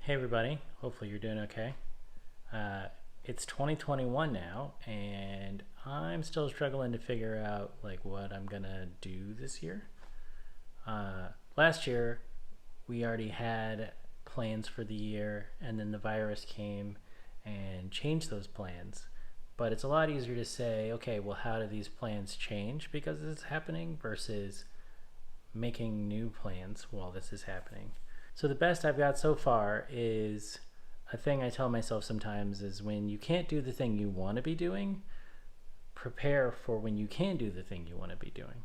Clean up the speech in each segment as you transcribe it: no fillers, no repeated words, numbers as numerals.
Hey everybody, hopefully you're doing okay. It's 2021 now, and I'm still struggling to figure out like what I'm gonna do this year. Last year, we already had plans for the year, and then the virus came and changed those plans. But it's a lot easier to say, okay, well, how do these plans change because this is happening versus making new plans while this is happening. So the best I've got so far is a thing I tell myself sometimes is when you can't do the thing you want to be doing, prepare for when you can do the thing you want to be doing.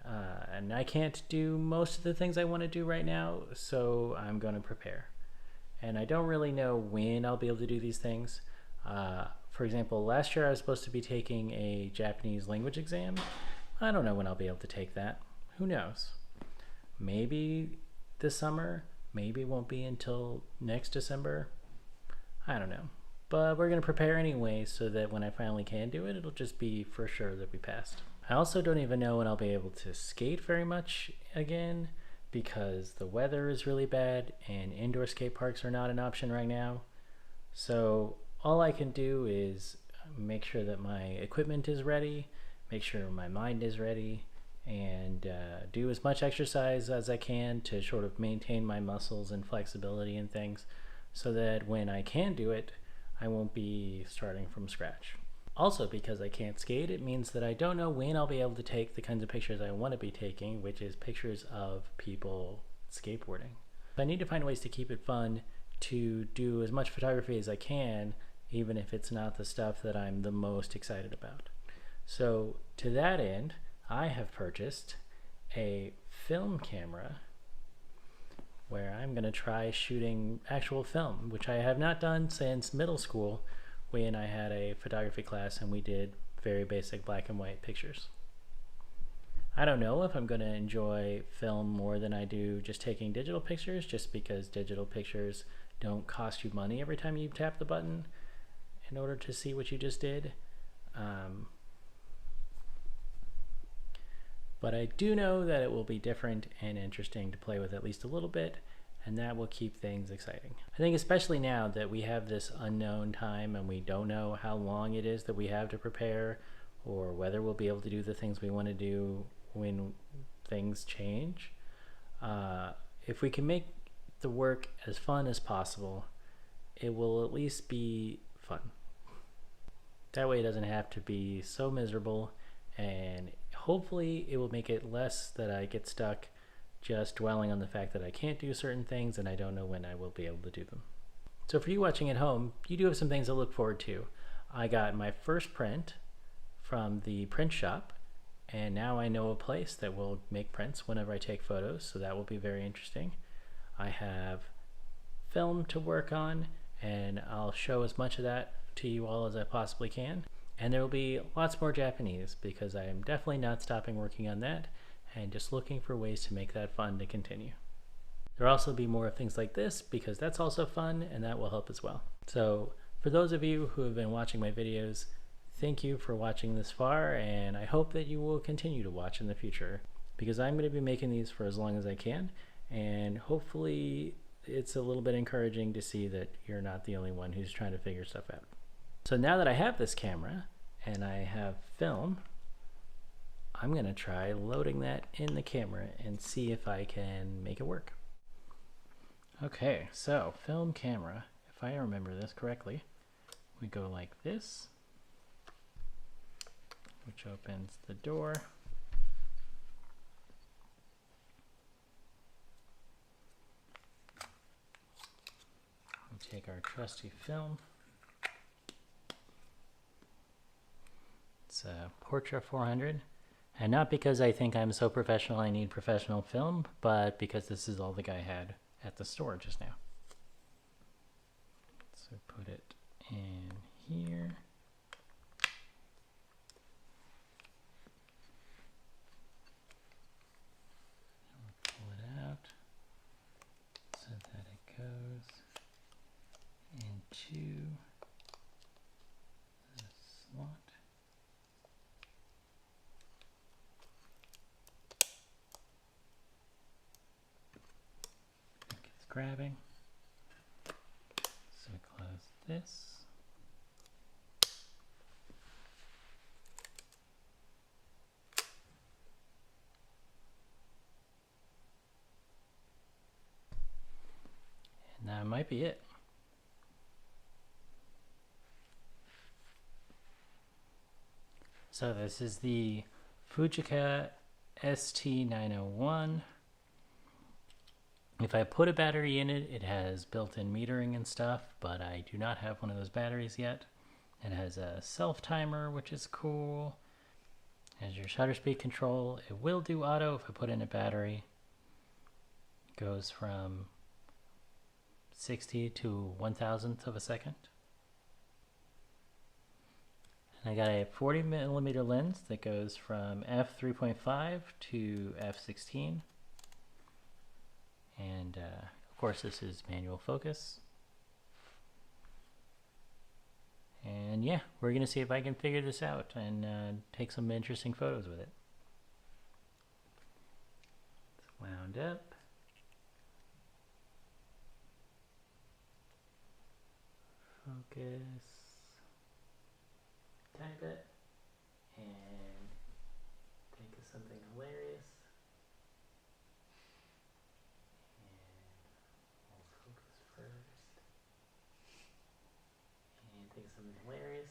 And I can't do most of the things I want to do right now, so I'm going to prepare. And I don't really know when I'll be able to do these things. For example, last year I was supposed to be taking a Japanese language exam. I don't know when I'll be able to take that. Who knows? Maybe this summer, maybe it won't be until next December. I don't know. But we're going to prepare anyway so that when I finally can do it, it'll just be for sure that we passed. I also don't even know when I'll be able to skate very much again because the weather is really bad and indoor skate parks are not an option right now. So all I can do is make sure that my equipment is ready, make sure my mind is ready, and do as much exercise as I can to sort of maintain my muscles and flexibility and things so that when I can do it, I won't be starting from scratch. Also, because I can't skate, it means that I don't know when I'll be able to take the kinds of pictures I want to be taking, which is pictures of people skateboarding. I need to find ways to keep it fun to do as much photography as I can, even if it's not the stuff that I'm the most excited about. So to that end, I have purchased a film camera where I'm going to try shooting actual film, which I have not done since middle school when I had a photography class and we did very basic black and white pictures. I don't know if I'm going to enjoy film more than I do just taking digital pictures, just because digital pictures don't cost you money every time you tap the button in order to see what you just did. But I do know that it will be different and interesting to play with at least a little bit, and that will keep things exciting. I think especially now that we have this unknown time and we don't know how long it is that we have to prepare or whether we'll be able to do the things we want to do when things change. If we can make the work as fun as possible, it will at least be fun. That way it doesn't have to be so miserable, and hopefully it will make it less that I get stuck just dwelling on the fact that I can't do certain things and I don't know when I will be able to do them. So for you watching at home, you do have some things to look forward to. I got my first print from the print shop, and now I know a place that will make prints whenever I take photos, so that will be very interesting. I have film to work on, and I'll show as much of that to you all as I possibly can. And there will be lots more Japanese because I am definitely not stopping working on that and just looking for ways to make that fun to continue. There will also be more of things like this because that's also fun and that will help as well. So for those of you who have been watching my videos, thank you for watching this far, and I hope that you will continue to watch in the future because I'm going to be making these for as long as I can, and hopefully it's a little bit encouraging to see that you're not the only one who's trying to figure stuff out. So now that I have this camera and I have film, I'm going to try loading that in the camera and see if I can make it work. Okay, so film camera, if I remember this correctly, we go like this, which opens the door. We take our trusty film. It's a Portra 400, and not because I think I'm so professional I need professional film, but because this is all the guy had at the store just now. So put it in here. Pull it out so that it goes into the slot. Grabbing. this. And that might be it. So this is the Fujica ST901. If I put a battery in it, it has built-in metering and stuff, but I do not have one of those batteries yet. It has a self-timer, which is cool. It has your shutter speed control. It will do auto if I put in a battery. It goes from 60 to 1,000th of a second. And I got a 40mm lens that goes from f3.5 to f16. And of course this is manual focus. And yeah, we're gonna see if I can figure this out and take some interesting photos with it. It's wound up. Focus. Type it. And think of something hilarious. Think of something hilarious.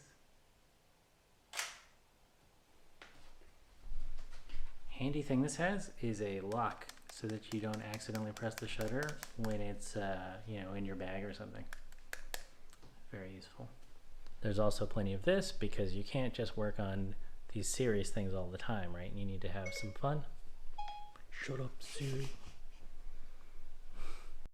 Handy thing this has is a lock so that you don't accidentally press the shutter when it's you know, in your bag or something. Very useful. There's also plenty of this because you can't just work on these serious things all the time, right? You need to have some fun. Shut up, Siri.